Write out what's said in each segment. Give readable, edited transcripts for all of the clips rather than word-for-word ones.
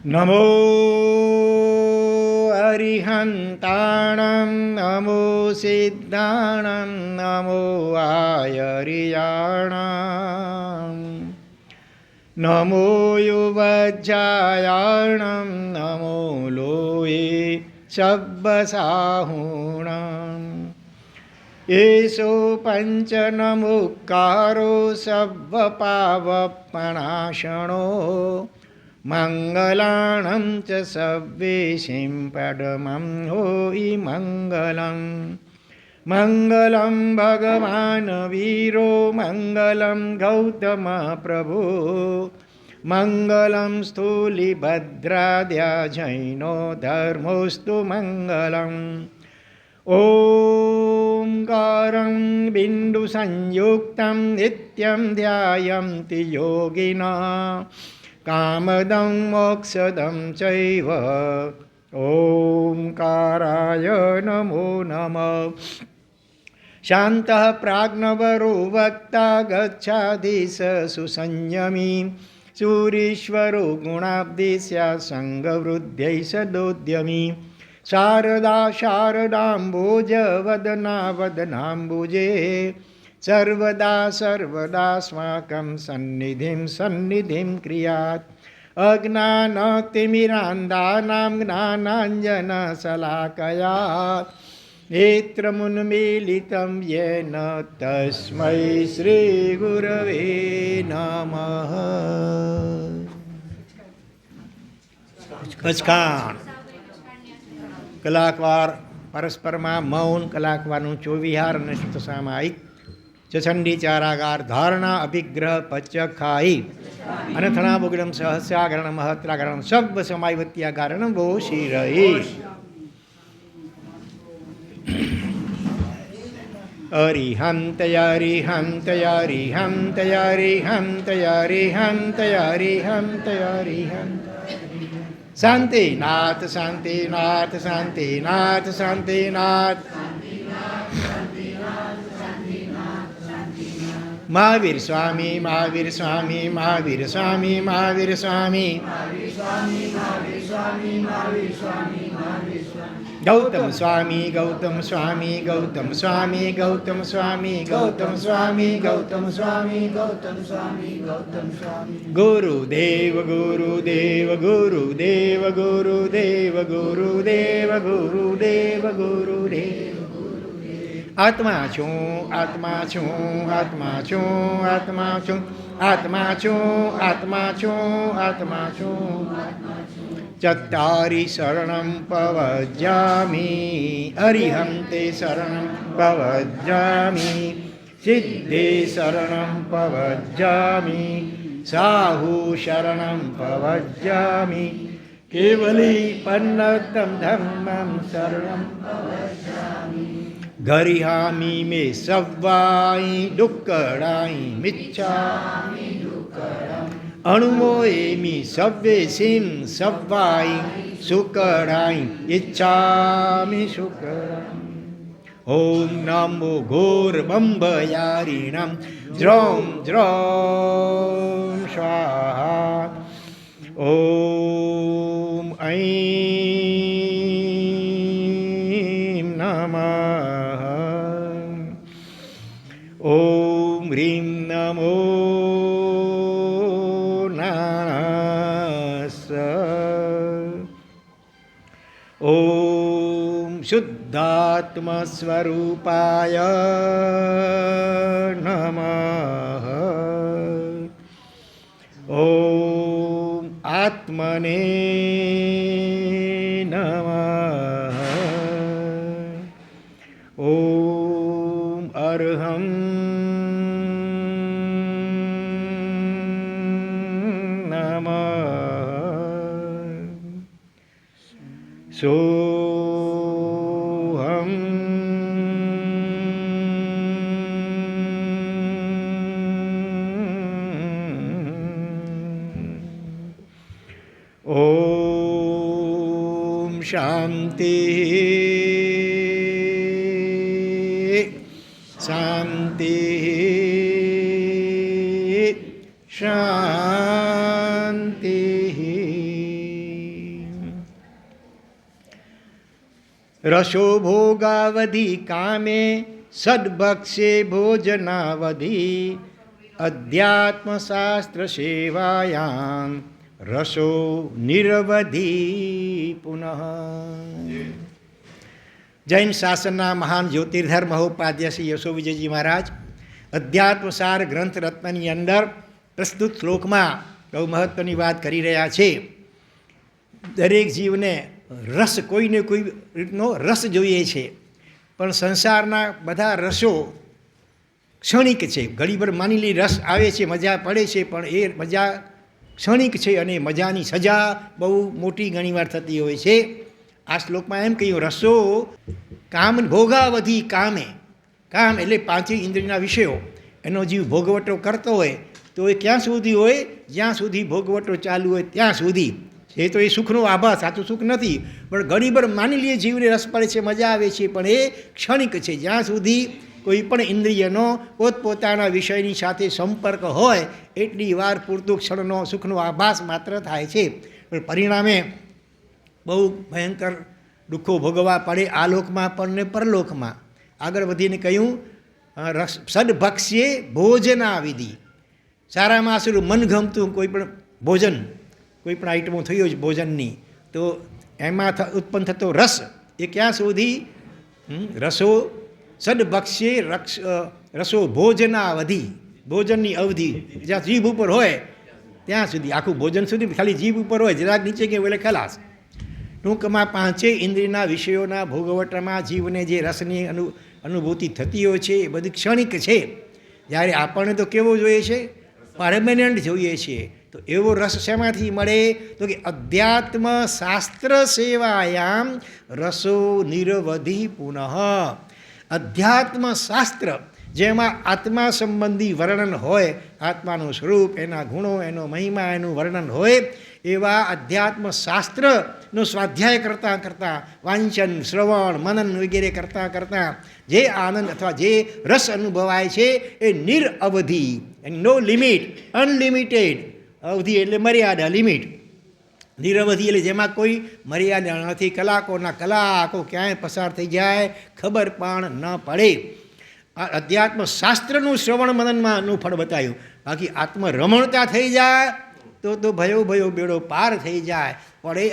નમો અરિહંતાણં નમો સિદ્ધાણં નમો આયરિયાણં નમો યુવજ્જાયાણં નમો લોયે સબ્બસાહુણં એસો પંચનમુક્કારો સર્વપાવપણાશણો મંગલાણં ચ સવ્યેશિં પડમં હોઈ મંગલં મંગલં ભગવાન વીરો મંગલં ગૌતમ પ્રભુ મંગલં સ્થૂલિભદ્રાદ્યા જૈનો ધર્મોસ્તુ મંગલં ઓંકારં બિંદુ સંયુક્તં નિત્યં ધ્યાયન્તિ યોગિનઃ કામદં મોક્ષદં ચૈવ ઓંકારાય નમો નમઃ શાંતઃ પ્રાજ્ઞવરો વક્તા ગચ્છાધીશ સુસંયમી સુરીશ્વરો ગુણાબ્ધિસ્યા સંગવૃદ્ધૈ સદોદ્યમી શારદા શારદાંબોજ વદના વદનાંબુજે સર્વદા સર્વદાસ્માકં સન્નિધિં સન્નિધિં ક્રિયાત અજ્ઞાનતિમિરાન્ધાનાં જ્ઞાનાંજનશલાકયા નેત્રముન્મીલિतं येन તસ્મૈ શ્રીગુરવે નમઃ. કચકાણ કલાકવાર પરસ્પરમાં મૌન, કલાકવારનું ચોવિહાર અને સામાયિક ચંડી ચારાગાર ધારણા અભિગ્રહ પચખાઈ અને થણાબુગડમ સહસ્યાગરણ મહત્રાગરણ સબ્બ સમાયવત્યાગારણ બો શિરઈ અરિહંત યરિહંત યરિહંત યરિહંત યરિહંત યરિહંત યરિહંત શાંતિનાથ શાંતિનાથ શાંતિનાથ શાંતિનાથ મહાવીર સ્વામી મહાવીર સ્વામી મહાવીર સ્વામી મહાવીર સ્વામી ગૌતમ સ્વામી ગૌતમ સ્વામી ગૌતમ સ્વામી ગૌતમ સ્વામી ગૌતમ સ્વામી ગૌતમ સ્વામી ગૌતમ સ્વામી ગૌતમ સ્વામી ગુરુદેવ ગુરુદેવ ગુરુદેવ ગુરુદેવ ગુરુદેવ ગુરુદેવ ગુરુદેવ આત્મા છું આત્મા છું આત્મા છું આત્મા છું આત્મા છું આત્મા છું આત્મા છું ચત્તારી શરણં પવજ્જામિ અરિહંતે શરણં પવજ્જામિ સિદ્ધે શરણં પવજ્જામિ સાહુ શરણં પવજ્જામિ કેવલી પન્નતં ધમ્મં શરણં પવજ્જામિ ગરિહામિ મે સવ્વાઈ દુક્કડાઈ મિચ્છામિ દુક્કડમ અણુમોએમિ સવ્યેસિં સવ્વાઈ સુકડાઈ ઈચ્છામિ સુકડમ ઓમ નમો ઘોરબંભયારિણાં જ્રૌં જ્રૌં સ્વાહા ઓમ ઐં નમઃ ઓમ હ્રીં નમો નાસ ઓમ શુદ્ધાત્મસ્વરૂપાય નમઃ ઓમ આત્મને નમઃ ઓમ અર્હં સોહં ઓમ શાંતિ શાંતિ શાંતિ રસો ભોગાવધિ કામે સદભક્ષે ભોજનાવધિ અધ્યાત્મશાસ્ત્ર સેવાયામ રસો નિરવધિ પુનઃ. જૈન શાસનના મહાન જ્યોતિર્ધર મહોપાધ્ય શ્રી યશો વિજયજી મહારાજ અધ્યાત્મસાર ગ્રંથ રત્નની અંદર પ્રસ્તુત શ્લોકમાં બહુ મહત્ત્વની વાત કરી રહ્યા છે. દરેક જીવને રસ કોઈને કોઈ રીતનો રસ જોઈએ છે, પણ સંસારના બધા રસો ક્ષણિક છે. ઘડીભર માની લી રસ આવે છે, મજા પડે છે, પણ એ મજા ક્ષણિક છે અને મજાની સજા બહુ મોટી ઘણીવાર થતી હોય છે. આ શ્લોકમાં એમ કહ્યું, રસો કામ ભોગાવધિ કામે. કામ એટલે પાંચેય ઇન્દ્રિયના વિષયો, એનો જીવ ભોગવટો કરતો હોય તો એ ક્યાં સુધી હોય? જ્યાં સુધી ભોગવટો ચાલુ હોય ત્યાં સુધી. એ તો એ સુખનો આભાસ, સાચું સુખ નથી, પણ ઘણીવાર માની લઈએ જીવને રસ પડે છે, મજા આવે છે, પણ એ ક્ષણિક છે. જ્યાં સુધી કોઈ પણ ઇન્દ્રિયનો પોતપોતાના વિષયની સાથે સંપર્ક હોય એટલી વાર પૂરતું ક્ષણનો સુખનો આભાસ માત્ર થાય છે, પણ પરિણામે બહુ ભયંકર દુઃખો ભોગવવા પડે, આ લોકમાં પણ ને પરલોકમાં. આગળ વધીને કહ્યું, સદભક્ષ્યે ભોજનાવિધિ. સારામાં સારું મનગમતું કોઈ પણ ભોજન, કોઈ પણ આઈટમો થઈ હોય ભોજનની, તો એમાં ઉત્પન્ન થતો રસ એ ક્યાં સુધી? રસો સદભક્ષ્યે રસો ભોજનાવધિ. ભોજનની અવધિ જ્યાં જીભ ઉપર હોય ત્યાં સુધી, આખું ભોજન સુધી ખાલી જીભ ઉપર હોય, જરાક નીચે કે એટલે ખલાસ. ટૂંકમાં પાંચેય ઇન્દ્રિયના વિષયોના ભોગવટામાં જીવને જે રસની અનુભૂતિ થતી હોય છે એ બધી ક્ષણિક છે. જ્યારે આપણને તો કેવો જોઈએ છે? પરમેનન્ટ જોઈએ છે. તો એવો રસ શેમાંથી મળે? તો કે અધ્યાત્મ શાસ્ત્ર સેવાયામ રસો નિરવધિ પુનઃ. અધ્યાત્મ શાસ્ત્ર જેમાં આત્મા સંબંધી વર્ણન હોય, આત્માનું સ્વરૂપ, એના ગુણો, એનો મહિમા, એનું વર્ણન હોય, એવા અધ્યાત્મ શાસ્ત્રનો સ્વાધ્યાય કરતાં કરતાં, વાંચન, શ્રવણ, મનન વગેરે કરતાં કરતાં જે આનંદ અથવા જે રસ અનુભવાય છે એ નિરઅવધિ, નો લિમિટ, અનલિમિટેડ. અવધિ એટલે મર્યાદા, લિમિટ. નિરવધિ એટલે જેમાં કોઈ મર્યાદા નથી. કલાકોના કલાકો ક્યાંય પસાર થઈ જાય ખબર પણ ન પડે. આ અધ્યાત્મ શાસ્ત્રનું શ્રવણ મનનમાંનું ફળ બતાવ્યું. બાકી આત્મરમણતા થઈ જાય તો ભયો બેડો પાર થઈ જાય. પણ એ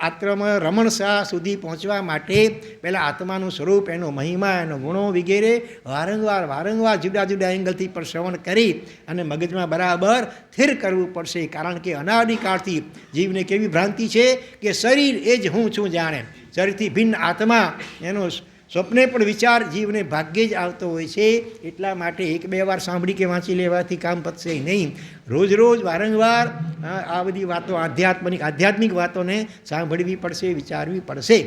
આત્મ રમણતા સુધી પહોંચવા માટે પહેલાં આત્માનું સ્વરૂપ, એનો મહિમા, એનો ગુણો વગેરે વારંવાર જુદા જુદા એંગલથી પણ શ્રવણ કરી અને મગજમાં બરાબર સ્થિર કરવું પડશે. કારણ કે અનાદિકાળથી જીવને કેવી ભ્રાંતિ છે કે શરીર એ જ હું છું જાણે. શરીરથી ભિન્ન આત્મા, એનો સ્વપ્ને પણ વિચાર જીવને ભાગ્યે જ આવતો હોય છે. એટલા માટે એક બે વાર સાંભળી કે વાંચી લેવાથી કામ પતશે નહીં. રોજ વારંવાર આ બધી વાતો, આધ્યાત્મિક વાતોને સાંભળવી પડશે, વિચારવી પડશે.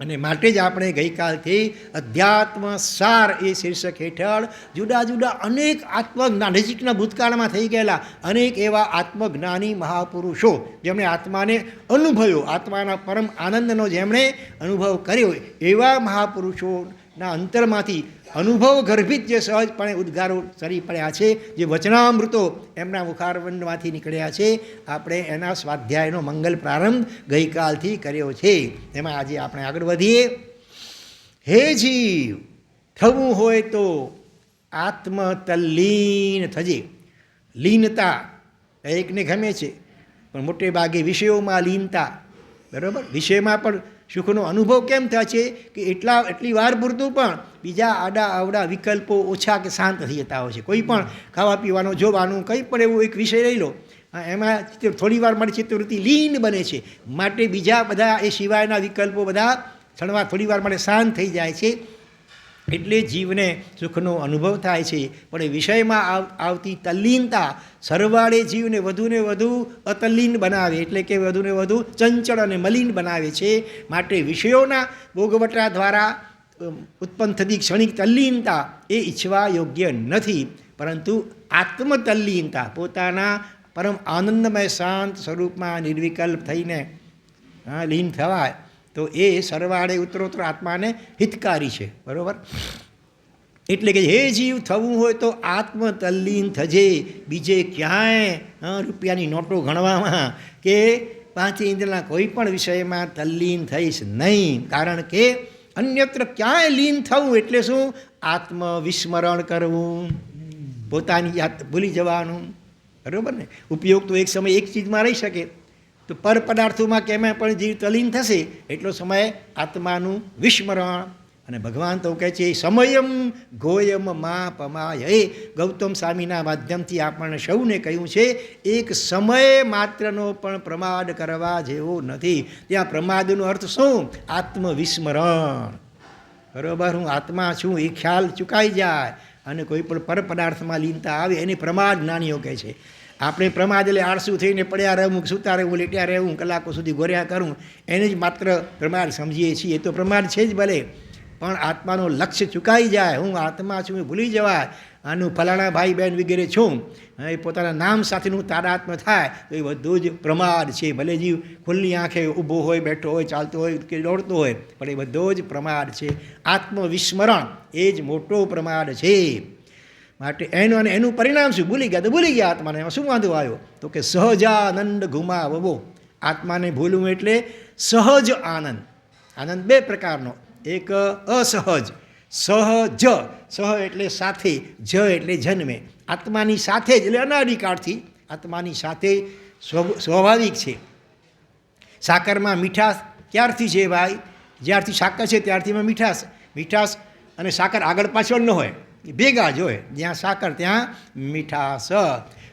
અને માટે જ આપણે ગઈકાલથી અધ્યાત્મ સાર એ શીર્ષક હેઠળ જુદા જુદા અનેક આત્મજ્ઞાન, નજીકના ભૂતકાળમાં થઈ ગયેલા અનેક એવા આત્મજ્ઞાની મહાપુરુષો જેમણે આત્માને અનુભવ્યો, આત્માના પરમ આનંદનો જેમણે અનુભવ કર્યો, એવા મહાપુરુષોના અંતરમાંથી અનુભવ ગર્ભિત જે સહજપણે ઉદ્ગારો સરી પડ્યા છે, જે વચનામૃતો એમના મુખારવંડમાંથી નીકળ્યા છે, આપણે એના સ્વાધ્યાયનો મંગલ પ્રારંભ ગઈકાલથી કર્યો છે. એમાં આજે આપણે આગળ વધીએ. હે જીવ, થવું હોય તો આત્મતલ્લીન થજે. લીનતા એકને ગમે છે, પણ મોટે ભાગે વિષયોમાં લીનતા. બરાબર? વિષયમાં પણ સુખનો અનુભવ કેમ થાય છે કે એટલી વાર પૂરતું પણ બીજા આડા આવડા વિકલ્પો ઓછા કે શાંત થઈ જતા હોય છે. કોઈ પણ ખાવા પીવાનું, જોવાનું, કંઈ પણ એવું એક વિષય લઈ લો, એમાં થોડી વાર મારી ચિત્તવૃત્તિ લીન બને છે. માટે બીજા બધા એ સિવાયના વિકલ્પો બધા થોડી વાર માટે શાંત થઈ જાય છે. એટલે જીવને સુખનો અનુભવ થાય છે. પણ એ વિષયમાં આવતી તલ્લીનતા સરવાળે જીવને વધુને વધુ અતલ્લીન બનાવે, એટલે કે વધુને વધુ ચંચળ અને મલિન બનાવે છે. માટે વિષયોના ભોગવટા દ્વારા ઉત્પન્ન થતી ક્ષણિક તલ્લીનતા એ ઈચ્છવા યોગ્ય નથી. પરંતુ આત્મતલ્લીનતા, પોતાના પરમ આનંદમય શાંત સ્વરૂપમાં નિર્વિકલ્પ થઈને લીન થવાય તો એ સરવાળે ઉત્તરોત્તર આત્માને હિતકારી છે. બરાબર? એટલે કે હે જીવ, થવું હોય તો આત્મતલ્લીન થજે. બીજે ક્યાંય રૂપિયાની નોટો ગણવામાં કે પાંચ ઇન્દ્રિયના કોઈ પણ વિષયમાં તલ્લીન થઈશ નહીં, કારણ કે અન્યત્ર ક્યાંય લીન થવું એટલે શું? આત્મવિસ્મરણ કરવું, પોતાની યાદ ભૂલી જવાનું, બરાબર ને? ઉપયોગ તો એક સમય એક ચીજમાં રહી શકે, તો પર પદાર્થોમાં કેમાં પણ જીવ તલીન થશે એટલો સમય આત્માનું વિસ્મરણ. અને ભગવાન તો કહે છે સમયમ ગોયમ મા પમાય. એ ગૌતમ સ્વામીના માધ્યમથી આપણને સૌને કહ્યું છે એક સમય માત્રનો પણ પ્રમાદ કરવા જેવો નથી. ત્યાં પ્રમાદનો અર્થ શું? આત્મવિસ્મરણ. બરાબર, હું આત્મા છું એ ખ્યાલ ચૂકાઈ જાય અને કોઈ પણ પર પદાર્થમાં લીનતા આવે એને પ્રમાદ જ્ઞાનીઓ કહે છે. આપણે પ્રમાદ એટલે આળસુ થઈને પડ્યા રહેવું, સૂતા રહેવું, લેટ્યા રહેવું, કલાકો સુધી ગોર્યા કરું, એને જ માત્ર પ્રમાદ સમજીએ છીએ. એ તો પ્રમાદ છે જ ભલે, પણ આત્માનો લક્ષ્ય ચૂકાઈ જાય, હું આત્મા છું એ ભૂલી જવાય, આનું ફલાણા ભાઈ બહેન વગેરે છું, એ પોતાના નામ સાથેનું તાદાત્મ્ય થાય તો એ બધું જ પ્રમાદ છે. ભલે જીવ ખુલ્લી આંખે ઊભો હોય, બેઠો હોય, ચાલતો હોય કે દોડતો હોય, પણ એ બધો જ પ્રમાદ છે. આત્મવિસ્મરણ એ જ મોટો પ્રમાદ છે. માટે એનું અને એનું પરિણામ શું? ભૂલી ગયા તો ભૂલી ગયા આત્માને. એમાં શું વાંધો આવ્યો? તો કે સહજાનંદ ગુમાવવો. આત્માને ભૂલવું એટલે સહજ આનંદ. આનંદ બે પ્રકારનો, એક અસહજ. સહજ, સહ એટલે સાથે, જ એટલે જન્મે. આત્માની સાથે જ એટલે અનાદિકાળથી આત્માની સાથે સ્વાભાવિક છે. સાકરમાં મીઠાશ ક્યારથી છે ભાઈ? જ્યારથી સાકર છે ત્યારથી એમાં મીઠાશ. મીઠાશ અને સાકર આગળ પાછળ ન હોય, ભેગા જ હોય. જ્યાં સાકર ત્યાં મીઠાશ.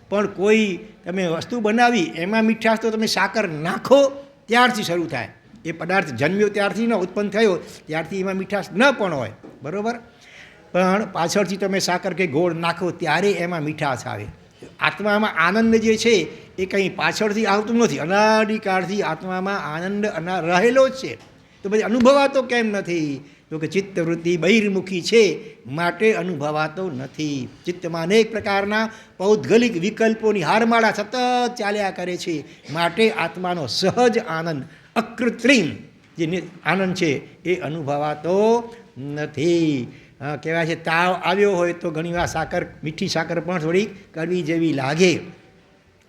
પણ કોઈ તમે વસ્તુ બનાવી એમાં મીઠાશ તો તમે સાકર નાખો ત્યારથી શરૂ થાય. એ પદાર્થ જન્મ્યો ત્યારથી ન ઉત્પન્ન થયો ત્યારથી એમાં મીઠાશ ન પણ હોય, બરાબર? પણ પાછળથી તમે સાકર કે ગોળ નાખો ત્યારે એમાં મીઠાશ આવે. આત્મામાં આનંદ જે છે એ કંઈ પાછળથી આવતું નથી, અનાદિકાળથી આત્મામાં આનંદ રહેલો જ છે. તો પછી અનુભવાતો કેમ નથી? તો કે ચિત્તવૃત્તિ બહિર્મુખી છે માટે અનુભવાતો નથી. ચિત્તમાં અનેક પ્રકારના પૌદ્ગલિક વિકલ્પોની હારમાળા સતત ચાલ્યા કરે છે, માટે આત્માનો સહજ આનંદ, અકૃત્રિમ જે આનંદ છે એ અનુભવાતો નથી. કહેવાય છે તાવ આવ્યો હોય તો ઘણીવાર સાકર, મીઠી સાકર પણ થોડીક કડવી જેવી લાગે.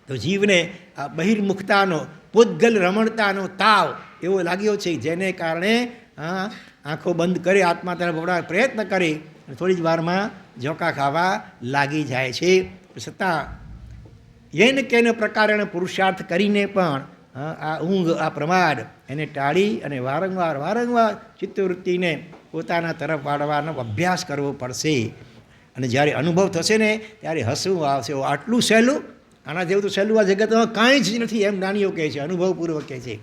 તો જીવને આ બહિર્મુખતાનો, પૂતગલ રમણતાનો તાવ એવો લાગ્યો છે, જેને કારણે આંખો બંધ કરે, આત્મા તરફ વળવા પ્રયત્ન કરે, થોડી જ વારમાં ઝોકા ખાવા લાગી જાય છે. છતાં એને કેને પ્રકારે પુરુષાર્થ કરીને પણ આ ઊંઘ, આ પ્રમાદ એને ટાળી અને વારંવાર ચિત્તવૃત્તિને પોતાના તરફ વાળવાનો અભ્યાસ કરવો પડશે. અને જ્યારે અનુભવ થશે ને ત્યારે હસવું આવશે. આટલું સહેલું, આના જેવું તો સહેલું આ જગતમાં કાંઈ જ નથી એમ જ્ઞાનીઓ કહે છે, અનુભવપૂર્વક કહે છે.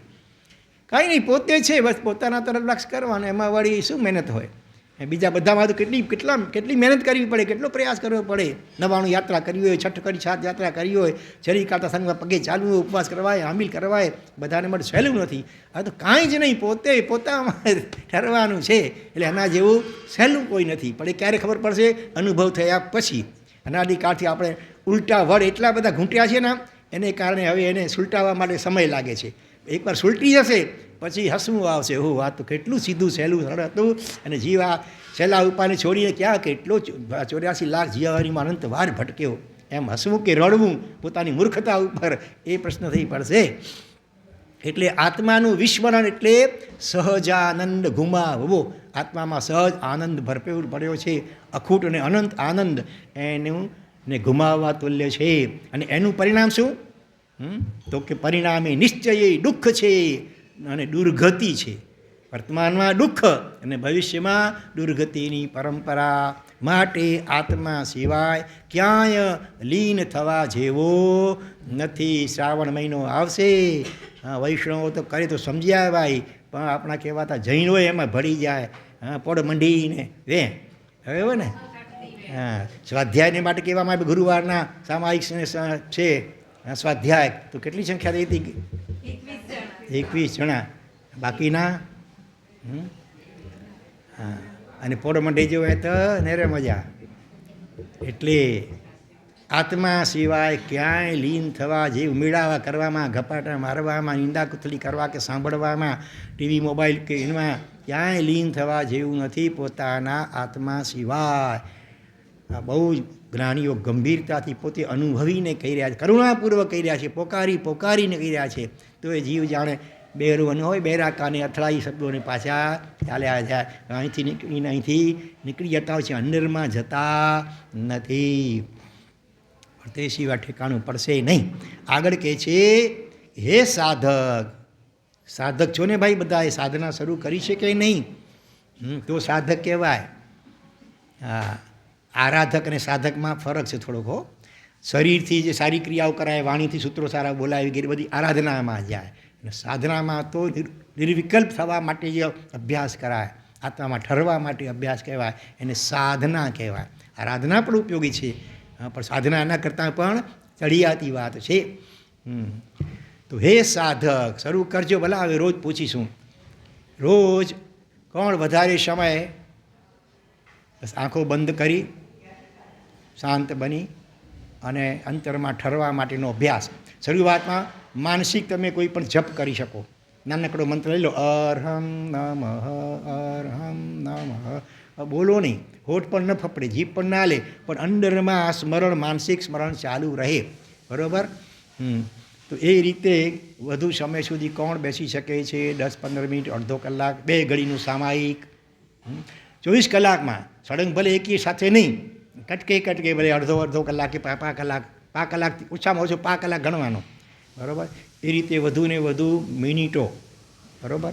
કાંઈ નહીં, પોતે છે બસ પોતાના તરફ લક્ષ કરવાનું, એમાં વળી શું મહેનત હોય? બીજા બધામાં તો કેટલી મહેનત કરવી પડે, કેટલો પ્રયાસ કરવો પડે. નવાણું યાત્રા કરવી હોય, છઠ કરી સાત યાત્રા કરવી હોય, શરીર કાઢતા સંગમાં પગે ચાલવું હોય, ઉપવાસ કરવાય, હામિલ કરવાય, બધાને માટે સહેલું નથી. આ તો કાંઈ જ નહીં, પોતે પોતામાં ઠરવાનું છે. એટલે એના જેવું સહેલું કોઈ નથી. પણ એ ક્યારે ખબર પડશે? અનુભવ થયા પછી. અનાદિકાળથી આપણે ઉલટા વડ એટલા બધા ઘૂંટ્યા છે ને, એને કારણે હવે એને સુલટાવવા માટે સમય લાગે છે. એકવાર સુલટી જશે પછી હસવું આવશે. હો, આ તો કેટલું સીધું સહેલું સરળ હતું, અને જીવ આ સહેલા ઉપાયને છોડીને ક્યાં કેટલો 84 લાખ જીવાવારીમાં અનંત વાર ભટક્યો. એમ હસવું કે રડવું પોતાની મૂર્ખતા ઉપર, એ પ્રશ્ન થઈ પડશે. એટલે આત્માનું વિસ્મરણ એટલે સહજાનંદ ગુમાવવો. આત્મામાં સહજ આનંદ ભરપૂર પડ્યો છે, અખૂટ અને અનંત આનંદ એનું ને ગુમાવવા તુલ્ય છે. અને એનું પરિણામ શું? તો કે પરિણામે નિશ્ચય દુઃખ છે અને દુર્ગતિ છે. વર્તમાનમાં દુઃખ અને ભવિષ્યમાં દુર્ગતિની પરંપરા. માટે આત્મા સિવાય ક્યાંય લીન થવા જેવો નથી. શ્રાવણ મહિનો આવશે, વૈષ્ણવો તો કરે તો સમજ્યા ભાઈ, પણ આપણા કહેવાતા જૈનો એમાં ભળી જાય, પડ મંડીને વે હવે ને. સ્વાધ્યાયને માટે કહેવામાં આવે ગુરુવારના સામાયિક છે સ્વાધ્યાય, તો કેટલી સંખ્યા થઈ હતી? 21 જણા. બાકીના અને પોડ મંડી જેવો હોય તો નેરે મજા. એટલે આત્મા સિવાય ક્યાંય લીન થવા જેવું, મેળાવા કરવામાં, ગપાટા મારવામાં, નિંદા કુથલી કરવા કે સાંભળવામાં, ટીવી મોબાઈલ કે એમાં ક્યાંય લીન થવા જેવું નથી પોતાના આત્મા સિવાય. બહુ જ જ્ઞાનીઓ ગંભીરતાથી પોતે અનુભવીને કહી રહ્યા છે, કરુણાપૂર્વક કહી રહ્યા છે, પોકારીને કહી રહ્યા છે. તો એ જીવ જાણે બેરું હોય, બેરા કાને અથડાઈ શબ્દોને પાછા ચાલ્યા જાય, અહીંથી નીકળી જતા હોય છે, અંદરમાં જતા નથી. તે સિવાય ઠેકાણું પડશે નહીં. આગળ કહે છે, હે સાધક છો ને ભાઈ, બધા એ સાધના શરૂ કરી છે કે નહીં? તો સાધક કહેવાય. હા, આરાધક અને સાધકમાં ફરક છે થોડોક. હો, શરીરથી જે સારી ક્રિયાઓ કરાય, વાણીથી સૂત્રો સારા બોલાય વગેરે બધી આરાધનામાં જાય. અને સાધનામાં તો નિર્વિકલ્પ થવા માટે જે અભ્યાસ કરાય, આત્મામાં ઠરવા માટે અભ્યાસ કહેવાય, એને સાધના કહેવાય. આરાધના પણ ઉપયોગી છે, પણ સાધના એના કરતાં પણ ચડિયાતી વાત છે. તો હે સાધક, શરૂ કરજો. ભલા હવે રોજ પૂછીશું, રોજ કોણ વધારે સમય બસ આંખો બંધ કરી શાંત બની અને અંતરમાં ઠરવા માટેનો અભ્યાસ. શરૂઆતમાં માનસિક તમે કોઈ પણ જપ કરી શકો. નાનકડો મંત્ર લઈ લો, અરહમ નમઃ, અરહમ નમઃ. બોલો નહીં, હોઠ પણ ન ફફડે, જીભ પણ ના લે, પણ અંદરમાં સ્મરણ, માનસિક સ્મરણ ચાલુ રહે. બરાબર? તો એ રીતે વધુ સમય સુધી કોણ બેસી શકે છે? 10-15 મિનિટ, અડધો કલાક, 2 ઘડીનું સામાયિક. 24 કલાકમાં સળંગ ભલે એકી સાથે નહીં, કટકે ભલે અડધો કલાક કે 5 કલાકથી ઓછામાં ઓછો 5 કલાક ગણવાનો. બરાબર? એ રીતે વધુ ને વધુ મિનિટો. બરાબર?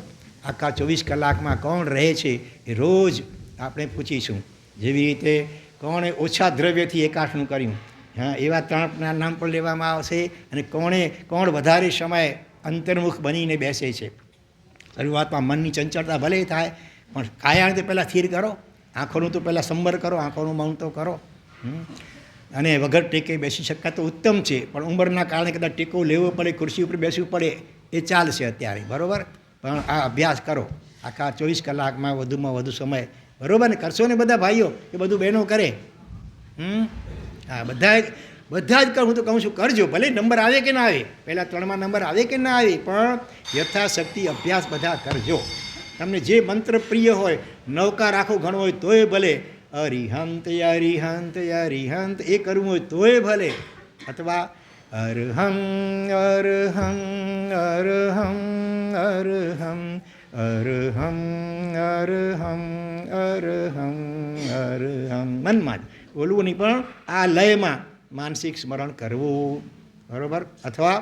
આખા 24 કલાકમાં કોણ રહે છે એ રોજ આપણે પૂછીશું. જેવી રીતે કોણે ઓછા દ્રવ્યથી એકાઠનું કર્યું, હા, એવા 3 નામ પણ લેવામાં આવશે. અને કોણ વધારે સમય અંતર્મુખ બનીને બેસે છે. શરૂઆતમાં મનની ચંચળતા ભલે થાય, પણ કાયાને તો પહેલાં સ્થિર કરો, આંખોનું તો પહેલાં સંબર કરો, આંખોનું મૌન તો કરો. અને વગર ટેકે બેસી શકાય તો ઉત્તમ છે, પણ ઉંમરના કારણે કદાચ ટેકો લેવો પડે, ખુરશી ઉપર બેસવું પડે, એ ચાલશે અત્યારે. બરાબર? પણ આ અભ્યાસ કરો આખા 24 કલાકમાં વધુમાં વધુ સમય. બરાબર ને? કરશો ને બધા ભાઈઓ, એ બધું બહેનો કરે. હા, બધા જ કરું, હું તો કહું છું કરજો. ભલે નંબર આવે કે ના આવે, પહેલાં 3માં નંબર આવે કે ના આવે, પણ યથાશક્તિ અભ્યાસ બધા કરજો. તમને જે મંત્ર પ્રિય હોય, નવકાર આખો ઘણો હોય તોય ભલે, અરિહંત અરિહંત અરિહંત એ કરવું હોય તોય ભલે, અથવા અરહમ અરહમ અરહમ અરહમ અરહમ અરહમ અરહમ અરહમ મનમાં જ બોલવું નહીં, પણ આ લયમાં માનસિક સ્મરણ કરવું. બરાબર? અથવા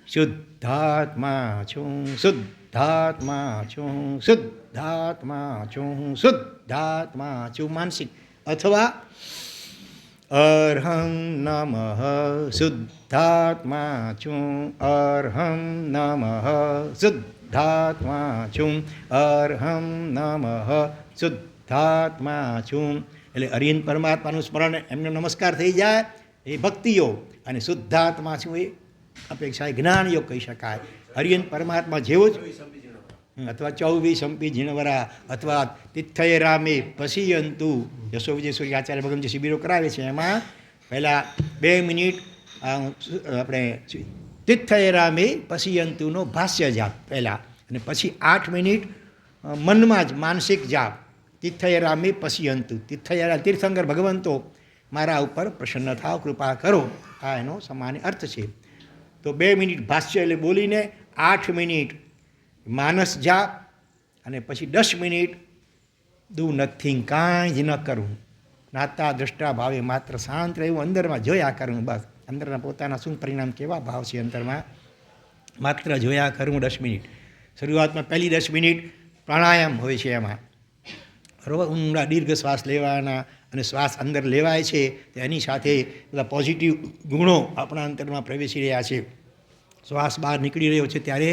શુદ્ધાત્મા છું, શુદ્ધાત્મા છું, શુદ્ધાત્મા છું, શુદ્ધાત્મા છું, માનસિક. અથવા અરહમ નમઃ શુદ્ધાત્મા છું, અરહમ નમઃ શુદ્ધાત્મા છું, અરહમ નમઃ શુદ્ધાત્મા છું. એટલે અરિહંત પરમાત્માનું સ્મરણ, એમનો નમસ્કાર થઈ જાય, એ ભક્તિયોગ. અને શુદ્ધાત્મા છું એ અપેક્ષા જ્ઞાનયોગ કહી શકાય. અરિહંત પરમાત્મા જેવો જ, અથવા 24 સંપી જીણવરા, અથવા તિથ્થય રામે પશિયંતુ. યશો વિજય આચાર્ય ભગવાન જે શિબિરો કરાવે છે, એમાં પહેલાં 2 મિનિટ આપણે તિથ્થય રામે પશિયંતુનો ભાષ્ય જાપ પહેલાં, અને પછી 8 મિનિટ મનમાં જ માનસિક જાપ, તિથ્થય રામે પશિયંતુ. તીર્થંકર ભગવંતો મારા ઉપર પ્રસન્ન થાવ, કૃપા કરો. આ એનો સામાન્ય અર્થ છે. તો 2 મિનિટ ભાષ્ય એટલે બોલીને 8 મિનિટ માનસ જાપ, અને પછી 10 મિનિટ ડુ નથિંગ, કાંઈ જ ન કરવું, નાતા દ્રષ્ટા ભાવે માત્ર શાંત રહેવું, અંદરમાં જોયા કરવું. બસ અંદરના પોતાના શું પરિણામ, કેવા ભાવ છે અંતરમાં, માત્ર જોયા કરવું. 10 મિનિટ. શરૂઆતમાં પહેલી 10 મિનિટ પ્રાણાયામ હોય છે. એમાં બરાબર ઊંડા દીર્ઘ શ્વાસ લેવાના, અને શ્વાસ અંદર લેવાય છે તો એની સાથે બધા પોઝિટિવ ગુણો આપણા અંતરમાં પ્રવેશી રહ્યા છે. શ્વાસ બહાર નીકળી રહ્યો છે ત્યારે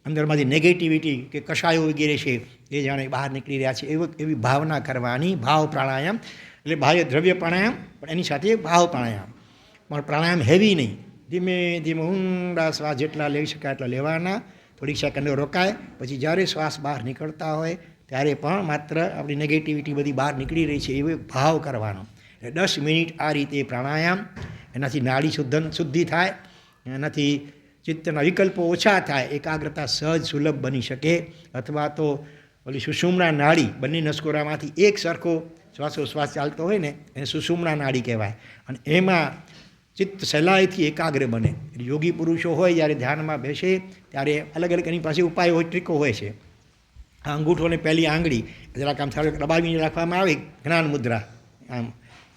અંદરમાંથી નેગેટિવિટી કે કશાયો વગેરે છે એ જાણે બહાર નીકળી રહ્યા છે, એવી ભાવના કરવાની. ભાવ પ્રાણાયામ એટલે બાહ્ય દ્રવ્ય પ્રાણાયામ, પણ એની સાથે ભાવ પ્રાણાયામ. પણ પ્રાણાયામ હેવી નહીં, ધીમે ધીમે ઊંડા શ્વાસ જેટલા લઈ શકાય એટલા લેવાના, થોડીક સેકન્ડો રોકાય, પછી જ્યારે શ્વાસ બહાર નીકળતા હોય ત્યારે પણ માત્ર આપણી નેગેટિવિટી બધી બહાર નીકળી રહી છે એવો ભાવ કરવાનો. એટલે 10 મિનિટ આ રીતે પ્રાણાયામ, એનાથી નાડી શુદ્ધિ થાય, એનાથી ચિત્તના વિકલ્પો ઓછા થાય, એકાગ્રતા સહજ સુલભ બની શકે. અથવા તો ઓલી સુષુમ્ના નાડી બંને નસકોરામાંથી એક સરખો શ્વાસોશ્વાસ ચાલતો હોય ને એને સુષુમ્ના નાડી કહેવાય. અને એમાં ચિત્ત સહેલાઈથી એકાગ્ર બને. યોગી પુરુષો હોય જ્યારે ધ્યાનમાં બેસે ત્યારે અલગ અલગ એની પાસે ઉપાયો હોય, ટ્રીકો હોય છે. આ અંગૂઠોને પહેલી આંગળી જરાક આમ સારું દબાવીને રાખવામાં આવે, જ્ઞાન મુદ્રા આમ,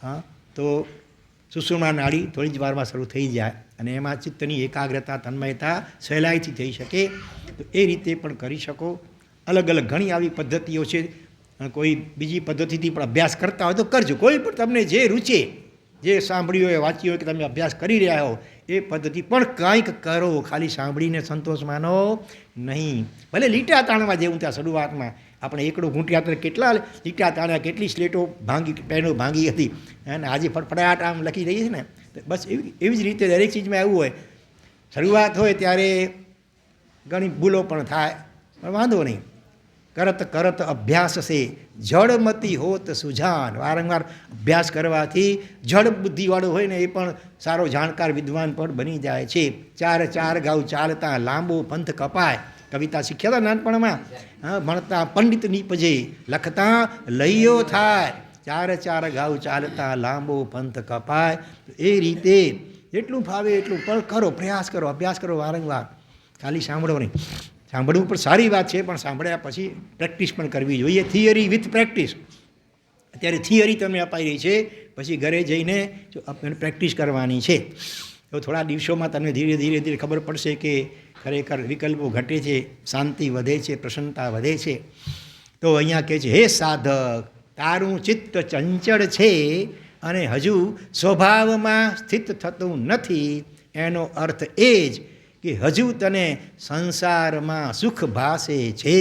હા, તો સુષુમ્ના નાડી થોડી જ વારમાં શરૂ થઈ જાય અને એમાં ચિત્તની એકાગ્રતા, તન્મયતા સહેલાઈથી થઈ શકે. તો એ રીતે પણ કરી શકો. અલગ અલગ ઘણી આવી પદ્ધતિઓ છે. કોઈ બીજી પદ્ધતિથી પણ અભ્યાસ કરતા હોય તો કરજો. કોઈ પણ તમને જે રૂચે, જે સાંભળ્યું હોય, વાંચ્યું હોય, કે તમે અભ્યાસ કરી રહ્યા હો એ પદ્ધતિ પણ કંઈક કરો. ખાલી સાંભળીને સંતોષ માનો નહીં. ભલે લીટા તાણવા જેવું ત્યાં શરૂઆતમાં આપણે એકડું ઘૂંટ્યા તો કેટલા લીટા તાણ્યા, કેટલી સ્લેટો ભાંગી, પેનો ભાંગી હતી, અને આજે ફટફટાટ આમ લખી રહી છે ને. બસ એવી જ રીતે દરેક ચીજમાં એવું હોય. શરૂઆત હોય ત્યારે ઘણી ભૂલો પણ થાય, પણ વાંધો નહીં. કરત કરત અભ્યાસ છે જડમતી હોત સુજાન. વારંવાર અભ્યાસ કરવાથી જડ બુદ્ધિવાળો હોય ને એ પણ સારો જાણકાર વિદ્વાન પણ બની જાય છે. ચાર ચાર ગાઉ ચાલતા લાંબો પંથ કપાય. કવિતા શીખ્યા હતા નાનપણમાં. હા, ભણતા પંડિત નીપજે, લખતા લઈયો થાય. ચાર ચાર ગાઉ ચાલતા લાંબો પંથ કપાય. એ રીતે જેટલું ફાવે એટલું પણ કરો, પ્રયાસ કરો, અભ્યાસ કરો વારંવાર. ખાલી સાંભળો નહીં. સાંભળવું પણ સારી વાત છે, પણ સાંભળ્યા પછી પ્રેક્ટિસ પણ કરવી જોઈએ. Theory with practice. અત્યારે થિયરી તમને અપાઈ રહી છે, પછી ઘરે જઈને જો પ્રેક્ટિસ કરવાની છે. તો થોડા દિવસોમાં તમને ધીરે ધીરે ધીરે ખબર પડશે કે ખરેખર વિકલ્પો ઘટે છે, શાંતિ વધે છે, પ્રસન્નતા વધે છે. તો અહીંયા કહે છે, હે સાધક, તારું ચિત્ત ચંચળ છે અને હજુ સ્વભાવમાં સ્થિત થતું નથી. એનો અર્થ એ જ કે હજુ તને સંસારમાં સુખ ભાસે છે.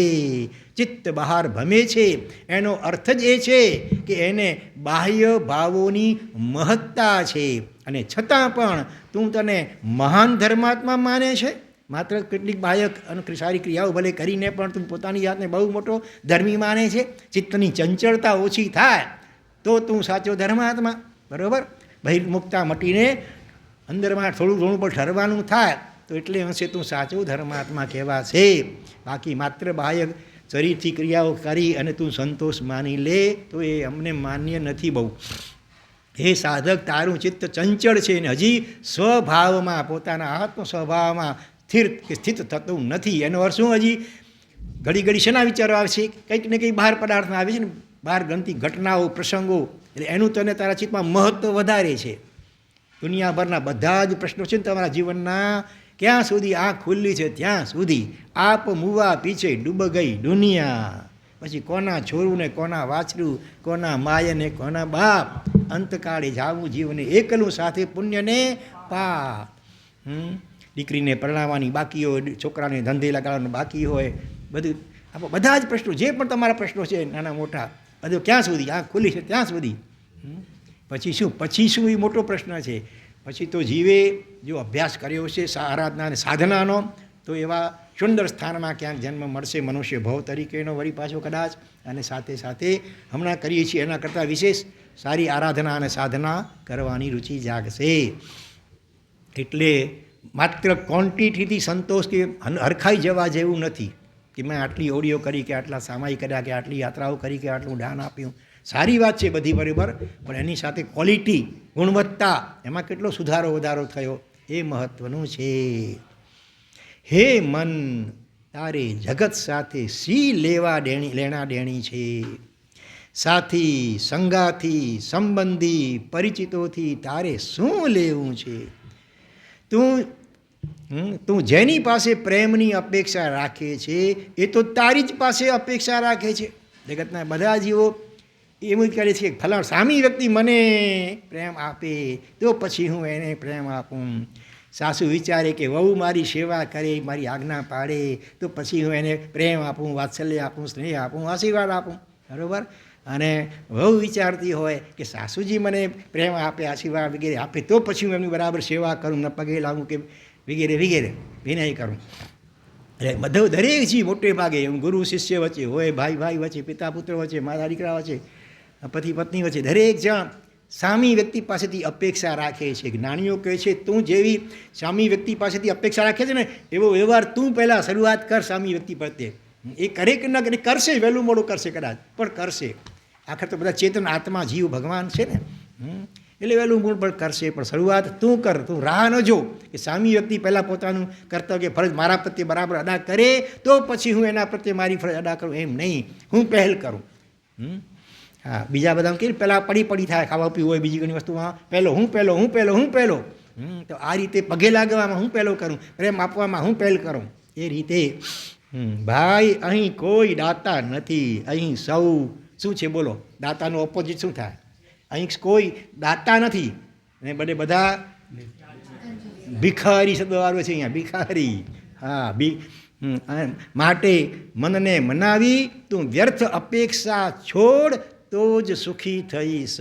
ચિત્ત બહાર ભમે છે એનો અર્થ જ એ છે કે એને બાહ્ય ભાવોની મહત્તા છે, અને છતાં પણ તું તને મહાન ધર્માત્મા માને છે. માત્ર કેટલીક બાહ્ય અને સારી ક્રિયાઓ ભલે કરીને પણ તું પોતાની જાતને બહુ મોટો ધર્મી માને છે. ચિત્તની ચંચળતા ઓછી થાય તો તું સાચો ધર્માત્મા. બરાબર? બહિર્મુખતા મટીને અંદરમાં થોડું ઘણું પણ ઠરવાનું થાય તો એટલે અંશે તું સાચો ધર્માત્મા કહેવાશે. બાકી માત્ર બાહ્ય શરીરથી ક્રિયાઓ કરી અને તું સંતોષ માની લે તો એ અમને માન્ય નથી બહુ. હે સાધક, તારું ચિત્ત ચંચળ છે ને હજી સ્વભાવમાં, પોતાના આત્મ સ્વભાવમાં સ્થિત થતું નથી. એનો અર્થ શું? હજી ઘડી ઘડી શેના વિચારો આવે છે? કંઈક ને કંઈક બહાર પદાર્થમાં આવે છે ને, બહાર ગમતી ઘટનાઓ, પ્રસંગો, એટલે એનું તને તારા ચિત્તમાં મહત્ત્વ વધારે છે. દુનિયાભરના બધા જ પ્રશ્નો છે ને તમારા જીવનના, ક્યાં સુધી આંખ ખુલ્લી છે ત્યાં સુધી આપ મુવા પીછે ડૂબ ગઈ દુનિયા. પછી કોના છોરું ને કોના વાછરું, કોના માય ને કોના બાપ. અંતકાળે જાવું જીવને એકલું, સાથે પુણ્યને પાપ. દીકરીને પરણાવવાની બાકી હોય, છોકરાને ધંધે લગાડવાનું બાકી હોય, બધું બધા જ પ્રશ્નો, જે પણ તમારા પ્રશ્નો છે નાના મોટા, બધું ક્યાં સુધી આંખ ખુલ્લી છે ત્યાં સુધી. પછી શું એ મોટો પ્રશ્ન છે. પછી તો જીવે જો અભ્યાસ કર્યો છે આરાધના અને સાધનાનો, તો એવા સુંદર સ્થાનમાં ક્યાંક જન્મ મળશે મનુષ્ય ભવ તરીકેનો વળી પાછો કદાચ. અને સાથે સાથે હમણાં કરીએ છીએ એના કરતાં વિશેષ સારી આરાધના અને સાધના કરવાની રુચિ જાગશે. એટલે માત્ર ક્વોન્ટિટીથી સંતોષ કે હરખાઈ જવા જેવું નથી કે મેં આટલી ઓડિયો કરી, કે આટલા સામાયિક કર્યા, કે આટલી યાત્રાઓ કરી, કે આટલું દાન આપ્યું. સારી વાત છે બધી, બરાબર, પણ એની સાથે ક્વોલિટી, ગુણવત્તા, એમાં કેટલો સુધારો વધારો થયો એ મહત્ત્વનું છે. હે મન, તારે જગત સાથે સી લેણા દેણી છે? સાથી, સંગાથી, સંબંધી, પરિચિતોથી તારે શું લેવું છે? તું જેની પાસે પ્રેમની અપેક્ષા રાખે છે એ તો તારી જ પાસે અપેક્ષા રાખે છે. જગતના બધા જીવો એવું જ કરે છે કે ફલાણ સામી વ્યક્તિ મને પ્રેમ આપે તો પછી હું એને પ્રેમ આપું. સાસુ વિચારે કે વહુ મારી સેવા કરે, મારી આજ્ઞા પાડે તો પછી હું એને પ્રેમ આપું, વાત્સલ્ય આપું, સ્નેહ આપું, આશીર્વાદ આપું. બરાબર? અને વહુ વિચારતી હોય કે સાસુજી મને પ્રેમ આપે, આશીર્વાદ વગેરે આપે તો પછી હું એમની બરાબર સેવા કરું, ન પગે લાવું કે વગેરે વગેરે વિનય કરું. એટલે બધું દરેક જીવ મોટે ભાગે એમ ગુરુ શિષ્ય વચ્ચે હોય, ભાઈ ભાઈ વચ્ચે, પિતા પુત્ર વચ્ચે, માતા દીકરા વચ્ચે, પતિ પત્ની વચ્ચે, દરેક જણ સામી વ્યક્તિ પાસેથી અપેક્ષા રાખે છે. જ્ઞાનીઓ કહે છે તું જેવી સામી વ્યક્તિ પાસેથી અપેક્ષા રાખે છે ને એવો વ્યવહાર તું પહેલાં શરૂઆત કર સામી વ્યક્તિ પ્રત્યે. એ કરે કે ન કરે, કરશે, વહેલું મોડું કરશે કદાચ, પણ કરશે. આખર તો બધા ચેતન આત્મા જીવ ભગવાન છે ને. એટલે વહેલું મૂળ પણ કરશે, પણ શરૂઆત તું કર. તું રાહ ન જો કે સામી વ્યક્તિ પહેલાં પોતાનું કર્તવ્ય ફરજ મારા પ્રત્યે બરાબર અદા કરે તો પછી હું એના પ્રત્યે મારી ફરજ અદા કરું, એમ નહીં. હું પહેલ કરું. હા, બીજા બધા કે પહેલાં પડી થાય, ખાવા પીવું હોય, બીજી ઘણી વસ્તુમાં પહેલો. તો આ રીતે પગે લાગવામાં હું પહેલો કરું, પ્રેમ આપવામાં હું પહેલ કરું. એ રીતે ભાઈ અહીં કોઈ દાતા નથી. અહીં સૌ શું છે બોલો? દાતાનું ઓપોઝિટ શું થાય? અહીં કોઈ દાતા નથી અને બધા ભિખારી શબ્દ આવ્યો છે અહીંયા, ભિખારી. હા, માટે મનને મનાવી તું વ્યર્થ અપેક્ષા છોડ તો જ સુખી થઈશ.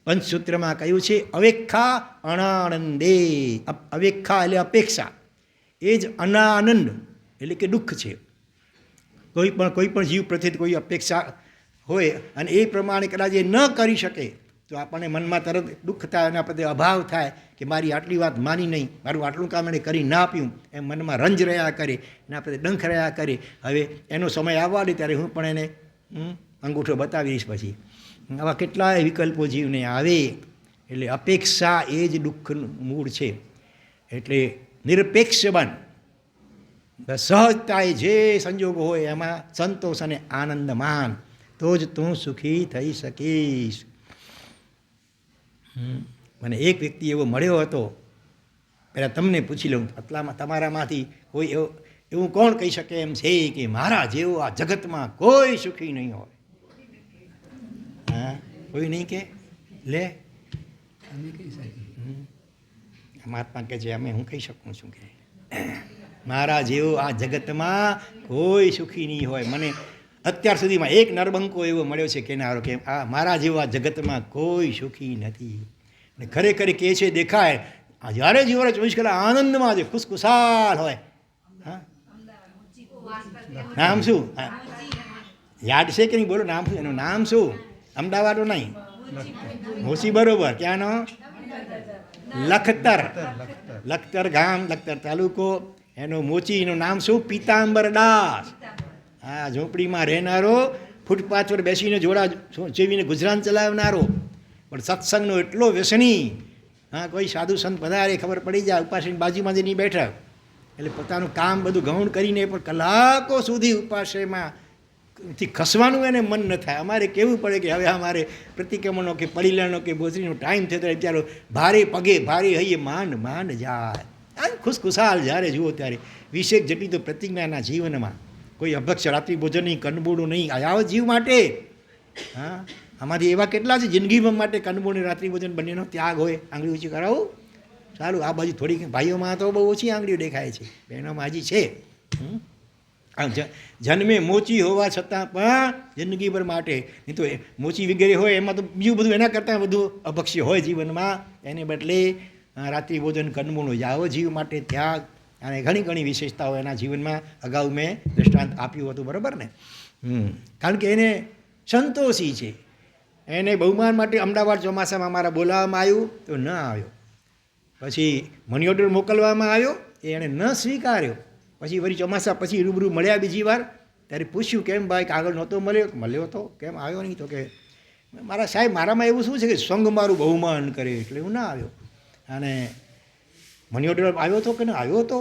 પંચસૂત્રમાં કહ્યું છે અવેક્ષા અનાનંદે. અવેક્ષા એટલે અપેક્ષા, એ જ અનાનંદ એટલે કે દુઃખ છે. કોઈ પણ જીવ પ્રત્યે કોઈ અપેક્ષા હોય અને એ પ્રમાણે કદાચ એ ન કરી શકે તો આપણને મનમાં તરત દુઃખ થાય, એના પ્રત્યે અભાવ થાય કે મારી આટલી વાત માની નહીં, મારું આટલું કામ એને કરી ના આપ્યું, એમ મનમાં રંજ રહ્યા કરે, એના પ્રત્યે ડંખ રહ્યા કરે. હવે એનો સમય આવવા દે ત્યારે હું પણ એને અંગૂઠો બતાવીશ પછી. આવા કેટલાય વિકલ્પો જીવને આવે. એટલે અપેક્ષા એ જ દુઃખનું મૂળ છે. એટલે નિરપેક્ષ બન, સહજતાએ જે સંજોગો હોય એમાં સંતોષ અને આનંદ માન, તો જ તું સુખી થઈ શકીશ. મને એક વ્યક્તિ એવો મળ્યો હતો, પહેલાં તમને પૂછી લઉં, આટલામાં તમારામાંથી કોઈ એવું કોણ કહી શકે એમ છે કે મારા જેવો આ જગતમાં કોઈ સુખી નહીં હોય? હા, કોઈ નહીં કે લે મહાત્મા કહે છે અમે હું કહી શકું છું કે મારા જેવો આ જગતમાં કોઈ સુખી નહીં હોય. મને અત્યાર સુધીમાં એક નરબંકો એવો મળ્યો છે કેનારો કે આ મારા જેવા જગતમાં કોઈ સુખી નથી. અને ખરેખર કહે છે દેખાય જ્યારે જીવન 24 કલાક આનંદમાં છે, ખુશખુશાલ હોય. હા, નામ શું યાદ છે કે નહીં? બોલો નામ શું એનું? નામ શું? અમદાવાદનું નહીં, મોસી બરોબર. ક્યાંનો? લખતર ગામ, લખતર તાલુકો. એનું મોચીનું નામ શું? પીતાંબર દાસ. હા, ઝૂંપડીમાં રહેનારો, ફૂટપાથ પર બેસીને જોડા જેવીને ગુજરાન ચલાવનારો, પણ સત્સંગનો એટલો વ્યસની. હા, કોઈ સાધુ સંત પધારે ખબર પડી જાય, ઉપાસની બાજુમાં જઈને બેઠા એટલે પોતાનું કામ બધું ગૌણ કરીને પણ કલાકો સુધી ઉપાસમાં ખસવાનું એને મન ન થાય. અમારે કહેવું પડે કે હવે અમારે પ્રતિક્રમણનો કે પરિલાનો કે બોસરીનો ટાઈમ થયો ત્યારે ભારે પગે ભારે હૈયે માંડ જાય. ખુશખુશાલ જ્યારે જુઓ ત્યારે વિશેષ જેટલી તો પ્રતિજ્ઞાના જીવનમાં કોઈ અભક્ષ રાત્રિ ભોજન નહીં, કંદમૂળું નહીં. આવા જીવ માટે હા, આમાંથી એવા કેટલા છે જિંદગીભર માટે કંદમૂળ રાત્રિ ભોજન બંનેનો ત્યાગ હોય. આંગળી ઊંચી કરાવું સારું. આ બાજુ થોડીક ભાઈઓમાં તો બહુ ઓછી આંગળીઓ દેખાય છે, બહેનોમાં હજી છે. જન્મે મોચી હોવા છતાં પણ જિંદગીભર માટે નહીં તો મોચી વગેરે હોય એમાં તો બીજું બધું એના કરતાં બધું અભક્ષ્ય હોય જીવનમાં. એને બદલે રાત્રિ ભોજન કંદમૂળનો આવો જીવ માટે ત્યાગ અને ઘણી વિશેષતાઓ એના જીવનમાં અગાઉ મેં દૃષ્ટાંત આપ્યું હતું, બરાબર ને? કારણ કે એને સંતોષી છે. એને બહુમાન માટે અમદાવાદ ચોમાસામાં અમારા બોલાવવામાં આવ્યું તો ન આવ્યો. પછી મની ઓર્ડર મોકલવામાં આવ્યો, એ એણે ન સ્વીકાર્યો. પછી વળી ચોમાસા પછી રૂબરૂ મળ્યા બીજી વાર, ત્યારે પૂછ્યું કેમ ભાઈ કાગળ નહોતો મળ્યો તો કેમ આવ્યો નહીં? તો કે મારા સાહેબ મારામાં એવું શું છે કે સંઘ મારું બહુમાન કરે એટલે હું ના આવ્યો. અને મની ઓર્ડર આવ્યો હતો કે ન આવ્યો હતો,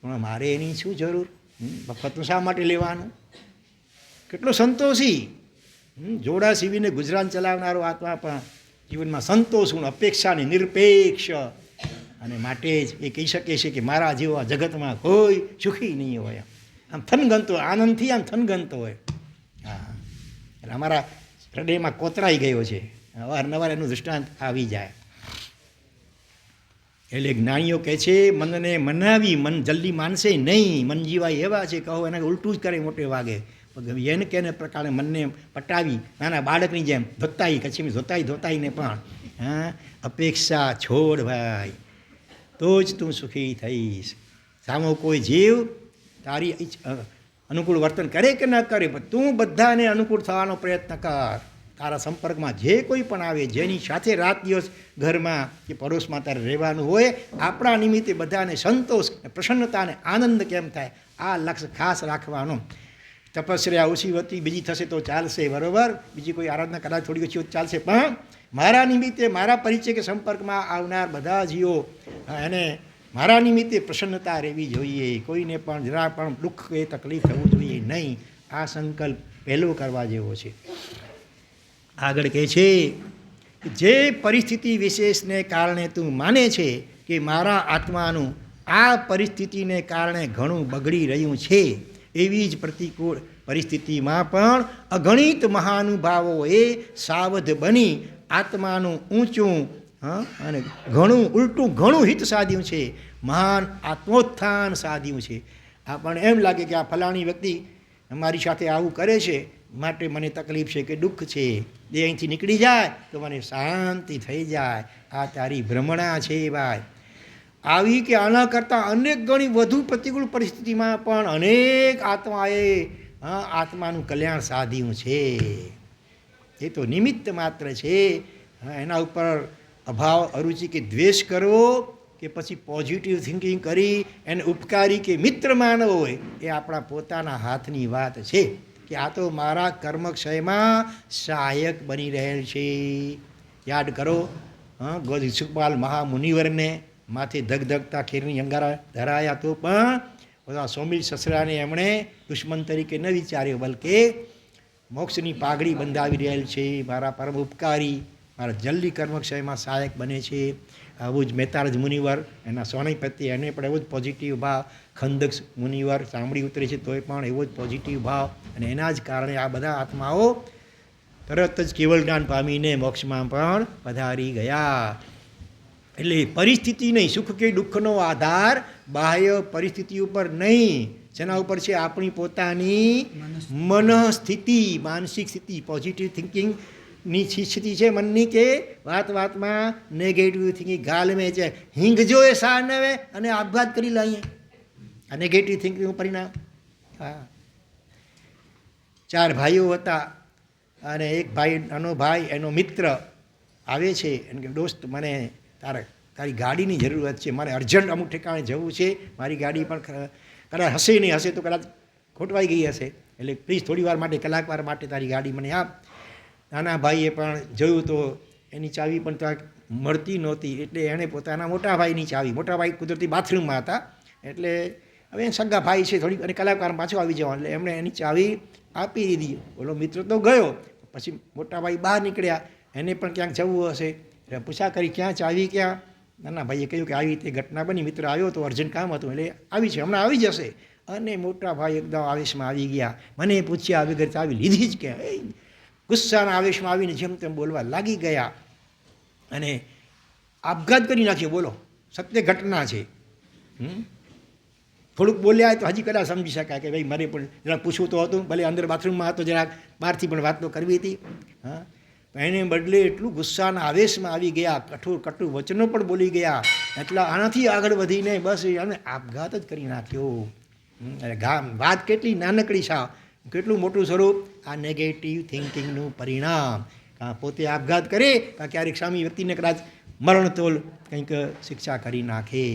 પણ મારે એની શું જરૂર? મફતનું શા માટે લેવાનું? કેટલો સંતોષી, જોડા સીવીને ગુજરાન ચલાવનારો આત્મા પણ જીવનમાં સંતોષ ગુણ, અપેક્ષાની નિરપેક્ષ. અને માટે જ એ કહી શકે છે કે મારા જેવા જગતમાં કોઈ સુખી નહીં હોય. આમ થનગનતો હોય, આનંદથી આમ થનગનતો હોય. હા, એટલે અમારા હૃદયમાં કોતરાઈ ગયો છે. અવારનવાર એનું દૃષ્ટાંત આવી જાય. એટલે જ્ઞાનીઓ કહે છે મનને મનાવી, મન જલ્દી માનશે નહીં. મન જીવાય એવા છે કહો એને ઉલટું જ કરે મોટે વાગે. એને કેને પ્રકારે મનને પટાવી નાના બાળકની જેમ ધોતાઈ કચ્છી ધોતાઈને પણ હા અપેક્ષા છોડ ભાઈ, તો જ તું સુખી થઈશ. સામો કોઈ જીવ તારી અનુકૂળ વર્તન કરે કે ન કરે, પણ તું બધાને અનુકૂળ થવાનો પ્રયત્ન કર. તારા સંપર્કમાં જે કોઈ પણ આવે, જેની સાથે રાત દિવસ ઘરમાં કે પડોશમાં તારે રહેવાનું હોય, આપણા નિમિત્તે બધાને સંતોષ, પ્રસન્નતા અને આનંદ કેમ થાય, આ લક્ષ્ય ખાસ રાખવાનું. તપસ્યા ઓછી હોતી બીજી થશે તો ચાલશે, બરાબર, બીજી કોઈ આરાધના કદાચ થોડી ઓછી હોત ચાલશે, પણ મારા નિમિત્તે મારા પરિચય કે સંપર્કમાં આવનાર બધા જીવો એને મારા નિમિત્તે પ્રસન્નતા રહેવી જોઈએ, કોઈને પણ જરા પણ દુઃખ કે તકલીફ થવું જોઈએ નહીં. આ સંકલ્પ પહેલો કરવા જેવો છે. આગળ કહે છે જે પરિસ્થિતિ વિશેષને કારણે તું માને છે કે મારા આત્માનું આ પરિસ્થિતિને કારણે ઘણું બગડી રહ્યું છે, એવી જ પ્રતિકૂળ પરિસ્થિતિમાં પણ અગણિત મહાનુભાવોએ સાવધ બની આત્માનું ઊંચું અને ઘણું ઘણું હિત સાધ્યું છે, મહાન આત્મોત્થાન સાધ્યું છે. આપણને એમ લાગે કે આ ફલાણી વ્યક્તિ મારી સાથે આવું કરે છે માટે મને તકલીફ છે કે દુઃખ છે, એ અહીંથી નીકળી જાય તો મને શાંતિ થઈ જાય. આ તારી ભ્રમણા છે ભાઈ. આવી કે આના કરતાં અનેક ગણી વધુ પ્રતિકૂળ પરિસ્થિતિમાં પણ અનેક આત્માએ આત્માનું કલ્યાણ સાધ્યું છે. એ તો નિમિત્ત માત્ર છે. એના ઉપર અભાવ અરુચિ કે દ્વેષ કરવો કે પછી પોઝિટિવ થિંકિંગ કરી એને ઉપકારી કે મિત્ર માનવો હોય એ આપણા પોતાના હાથની વાત છે કે આ તો મારા કર્મક્ષયમાં સહાયક બની રહેલ છે. યાદ કરો ગોદિશુપાલ મહામુનિવરને માથે ધગધગતા ખીરની અંગારા ધરાયા તો પણ બધા સોમિલ સસરાને એમણે દુશ્મન તરીકે ન વિચાર્યો, બલકે મોક્ષની પાઘડી બંધાવી રહેલ છે, મારા પરમ ઉપકારી, મારા જલ્દી કર્મક્ષયમાં સહાયક બને છે. આવું જ મહેતારજ મુનિવર એના સોનઈ પ્રત્યે એને પણ એવો જ પોઝિટિવ ભાવ, ખંદક મુનિવર ચામડી ઉતરે છે તોય પણ એવો જ પોઝિટિવ ભાવ, અને એના જ કારણે આ બધા આત્માઓ તરત જ કેવળ જ્ઞાન પામીને મોક્ષમાં પણ પધારી ગયા. એટલે પરિસ્થિતિ નહીં, સુખ કે દુઃખનો આધાર બાહ્ય પરિસ્થિતિ ઉપર નહીં, જેના ઉપર છે આપણી પોતાની મનસ્થિતિ, માનસિક સ્થિતિ, પોઝિટિવ થિંકિંગની સ્થિતિ છે મનની, કે વાતમાં નેગેટિવ થિંકિંગ ગાલમે છે હિંગ જો એ સા નવે અને આપઘાત કરી લઈએ. આ નેગેટિવ થિંકિંગનું પરિણામ. હા, 4 ભાઈઓ હતા અને એક ભાઈ નાનો ભાઈ એનો મિત્ર આવે છે અને કે દોસ્ત મને તારી ગાડીની જરૂરત છે, મારે અર્જન્ટ અમુક ઠેકાણે જવું છે, મારી ગાડી પણ કદાચ હશે નહીં, હશે તો કદાચ ખોટવાઈ ગઈ હશે, એટલે પ્લીઝ થોડી વાર માટે કલાકવાર માટે તારી ગાડી મને આપ. નાના ભાઈએ પણ જોયું તો એની ચાવી પણ ત્યાં મળતી નહોતી, એટલે એણે પોતાના મોટા ભાઈની ચાવી, મોટા ભાઈ કુદરતી બાથરૂમમાં હતા, એટલે હવે સગા ભાઈ છે થોડી અને કલાકવાર પાછો આવી જવાનું, એટલે એમણે એની ચાવી આપી દીધી. ઓલો મિત્ર તો ગયો, પછી મોટા ભાઈ બહાર નીકળ્યા, એને પણ ક્યાંક જવું હશે, એટલે પૂછા કરી ક્યાં ચાવી ક્યાં. નાના ભાઈએ કહ્યું કે આવી રીતે ઘટના બની, મિત્ર આવ્યો તો અર્જન્ટ કામ હતું એટલે આવી છે, હમણાં આવી જશે. અને મોટા ભાઈ એકદમ આવેશમાં આવી ગયા, મને પૂછ્યા વગર ચાવી લીધી જ કે, ગુસ્સાના આવેશમાં આવીને જેમ તેમ બોલવા લાગી ગયા અને આપઘાત કરી નાખ્યો. બોલો, સત્ય ઘટના છે. થોડુંક બોલ્યા તો હજી કદાચ સમજી શકાય કે ભાઈ મારે પણ જરાક પૂછવું તો હતું, ભલે અંદર બાથરૂમમાં હતો, જરાક બહારથી પણ વાત તો કરવી હતી. હા, એને બદલે એટલું ગુસ્સાના આવેશમાં આવી ગયા, કટુ વચનો પણ બોલી ગયા, એટલા આનાથી આગળ વધીને બસ અને આપઘાત જ કરી નાખ્યો. વાત કેટલી નાનકડી સાવ, કેટલું મોટું સ્વરૂપ આ નેગેટિવ થિંકિંગનું પરિણામ. પોતે આપઘાત કરે ક્યારેક સામી વ્યક્તિને કદાચ મરણતોલ કંઈક શિક્ષા કરી નાખે.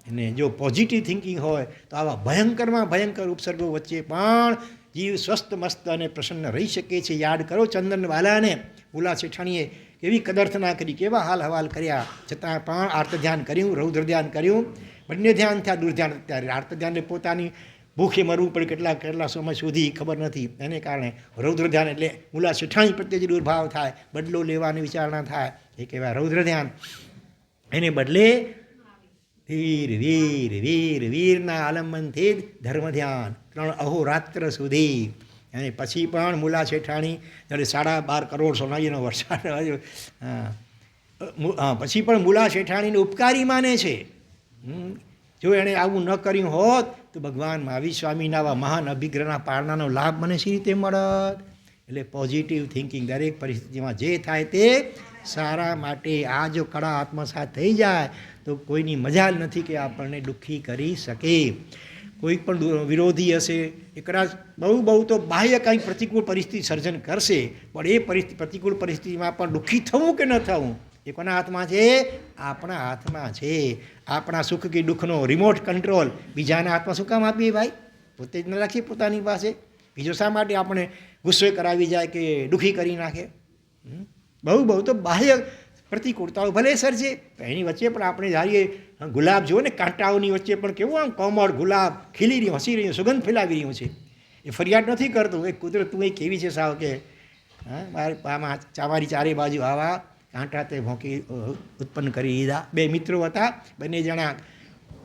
અને જો પોઝિટિવ થિંકિંગ હોય તો આવા ભયંકરમાં ભયંકર ઉપસર્ગો વચ્ચે પણ જીવ સ્વસ્થ મસ્ત અને પ્રસન્ન રહી શકે છે. યાદ કરો ચંદનવાલાને ભૂલા શેઠાણીએ કેવી કદર્થના કરી, કેવા હાલ હવાલ કર્યા, છતાં પણ આર્ત ધ્યાન કર્યું, રૌદ્ર ધ્યાન કર્યું, બંને ધ્યાન થયા, દુર્ધ્યાન. અત્યારે આર્ત ધ્યાનને પોતાની ભૂખે મરવું પડે કેટલા સમય સુધી ખબર નથી, એને કારણે રૌદ્ર ધ્યાન એટલે ભૂલા શેઠાણી પ્રત્યે જે દુર્ભાવ થાય, બદલો લેવાની વિચારણા થાય, એ કહેવાય રૌદ્ર ધ્યાન. એને બદલે વીર વીર વીર વીરના આલંબનથી જ ધર્મ ધ્યાન 3 અહોરાત્ર સુધી. અને પછી પણ મુલા શેઠાણી જ્યારે 12.5 કરોડ સોનાજીનો વરસાદ આવ્યો, પછી પણ મુલા શેઠાણીને ઉપકારી માને છે. જો એણે આવું ન કર્યું હોત તો ભગવાન મહાવીર સ્વામીના આવા મહાન અભિગ્રહના પારણાનો લાભ મને સી રીતે મળત. એટલે પોઝિટિવ થિંકિંગ દરેક પરિસ્થિતિમાં જે થાય તે સારા માટે. આ જો કળા આત્મસાત થઈ જાય તો કોઈની મજાલ નથી કે આપણને દુઃખી કરી શકે. કોઈ પણ વિરોધી હશે એ કદાચ બહુ તો બાહ્ય કંઈક પ્રતિકૂળ પરિસ્થિતિ સર્જન કરશે, પણ એ પ્રતિકૂળ પરિસ્થિતિમાં પણ દુઃખી થવું કે ન થવું એ કોના હાથમાં છે? આપણા હાથમાં છે. આપણા સુખ કે દુઃખનો રિમોટ કંટ્રોલ બીજાના હાથમાં શું કામ આપીએ ભાઈ? પોતે જ ન રાખીએ પોતાની પાસે. બીજો શા માટે આપણે ગુસ્સો કરાવી જાય કે દુઃખી કરી નાખે? બહુ તો બાહ્ય પ્રતિકૂળતાઓ ભલે સર્જે, એની વચ્ચે પણ આપણે ધારીએ ગુલાબ જુઓ ને, કાંટાઓની વચ્ચે પણ કેવું આમ કોમળ ગુલાબ ખીલી રહ્યું, હસી રહ્યું, સુગંધ ફેલાવી રહ્યું છે. એ ફરિયાદ નથી કરતું, એ કુદરત તું એ કેવી છે સાવ કે મારી ચારે બાજુ આવા કાંટા તે ભોંકી ઉત્પન્ન કરી દીધા. બે મિત્રો હતા, બંને જણા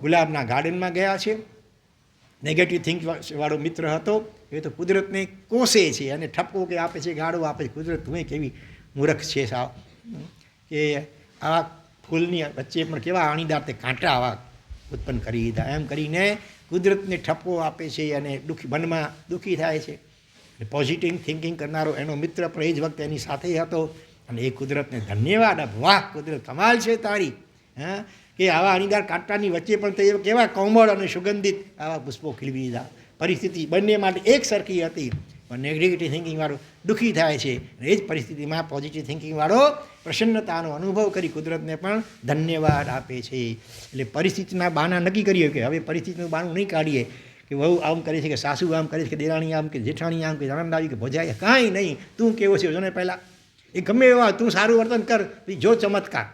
ગુલાબના ગાર્ડનમાં ગયા છે. નેગેટિવ થિંક વાળો મિત્ર હતો, એ તો કુદરતને કોસે છે અને ઠપકો કે આપે છે, ગાળો આપે છે. કુદરત તું કેવી મૂર્ખ છે સાવ, કે આવા ફૂલની વચ્ચે પણ કેવા અણીદાર તે કાંટા આવા ઉત્પન્ન કરી દીધા. એમ કરીને કુદરતને ઠપકો આપે છે અને મનમાં દુઃખી થાય છે. પોઝિટિવ થિંકિંગ કરનારો એનો મિત્ર પણ એ જ વખતે એની સાથે હતો અને એ કુદરતને ધન્યવાદ આપ, વાહ કુદરત કમાલ છે તારી, હા, કે આવા અણીદાર કાંટાની વચ્ચે પણ તે કેવા કોમળ અને સુગંધિત આવા પુષ્પો ખીલવી દીધા. પરિસ્થિતિ બંને માટે એક સરખી હતી, પણ નેગેટિવ થિંકિંગવાળો દુઃખી થાય છે. એ જ પરિસ્થિતિમાં પોઝિટિવ થિંકિંગવાળો પ્રસન્નતાનો અનુભવ કરી કુદરતને પણ ધન્યવાદ આપે છે. એટલે પરિસ્થિતિના બાના નક્કી કરીએ કે હવે પરિસ્થિતિનું બાનું નહીં કાઢીએ કે વહુ આમ કરે છે, કે સાસુ આમ કરે છે, કે દેરાણી આમ, કે જેઠાણી આમ, કે નણંદ આવી, કે ભોજાઈ, કાંઈ નહીં, તું કેવો છે જોને પહેલાં. એ ગમે એવા તું સારું વર્તન કર, જો ચમત્કાર.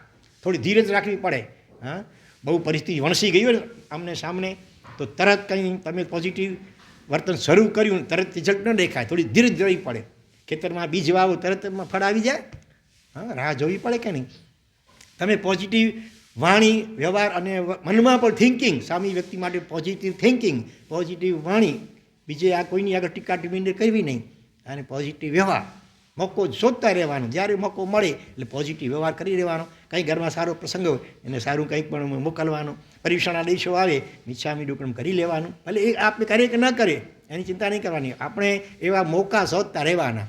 થોડી ધીરજ રાખવી પડે. હા, બહુ પરિસ્થિતિ વણસી ગઈ હોય આમને સામને તો તરત કંઈ તમે પોઝિટિવ વર્તન શરૂ કર્યું, તરત રિઝલ્ટ ન દેખાય, થોડી ધીરજ જોવી પડે. ખેતરમાં બીજ વાવો તરત ફળ આવી જાય? હા, રાહ જોવી પડે કે નહીં? તમે પોઝિટિવ વાણી વ્યવહાર અને મનમાં પણ થિંકિંગ, સામી વ્યક્તિ માટે પોઝિટિવ થિંકિંગ, પોઝિટિવ વાણી, બીજે આ કોઈની આગળ ટીકા ટિપ્પણી કરવી નહીં, અને પોઝિટિવ વ્યવહાર, મોકો શોધતા રહેવાનો. જ્યારે મોકો મળે એટલે પોઝિટિવ વ્યવહાર કરી રહેવાનો. કંઈ ઘરમાં સારો પ્રસંગ હોય એને સારું કંઈક પણ મોકલવાનું. પરીક્ષાના દિવસો આવે મિચ્છામી દુક્કડમ કરી લેવાનું. ભલે એ આપણે કરે કે ન કરે એની ચિંતા નહીં કરવાની, આપણે એવા મોકા શોધતા રહેવાના.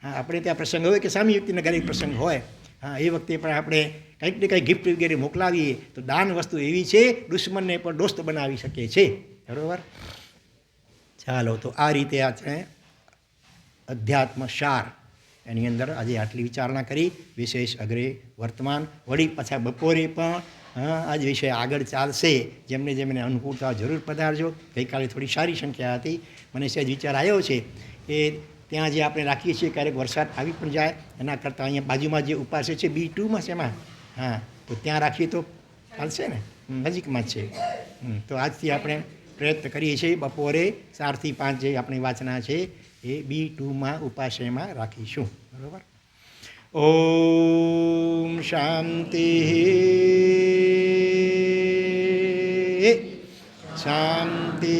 હા, આપણે ત્યાં પ્રસંગ હોય કે સામી વ્યક્તિના ઘરે પ્રસંગ હોય, હા, એ વખતે પણ આપણે કંઈક ને કંઈક ગિફ્ટ વગેરે મોકલાવીએ તો દાન વસ્તુ એવી છે દુશ્મનને પણ દોસ્ત બનાવી શકે છે. બરાબર? ચાલો, તો આ રીતે આ છે અધ્યાત્મ સાર. એની અંદર આજે આટલી વિચારણા કરી. વિશેષ અગ્રે વર્તમાન, વળી પાછા બપોરે પણ આ જ વિષય આગળ ચાલશે. જેમને અનુકૂળતા જરૂર પધારજો. ગઈકાલે થોડી સારી સંખ્યા હતી. મને સહેજ વિચાર આવ્યો છે કે ત્યાં જે આપણે રાખીએ છીએ ક્યારેક વરસાદ આવી પણ જાય, એના કરતાં અહીંયા બાજુમાં જે ઉપાસે છે B2માં છે એમાં, હા, તો ત્યાં રાખીએ તો ચાલશે ને, નજીકમાં જ છે. તો આજથી આપણે પ્રયત્ન કરીએ છીએ બપોરે 4 થી 5 જે આપણી વાંચના છે એ B2માં ઉપાશ્રયમાં રાખીશું. બરાબર? ઓમ શાંતિ શાંતિ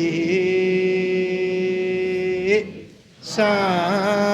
શાંતિ.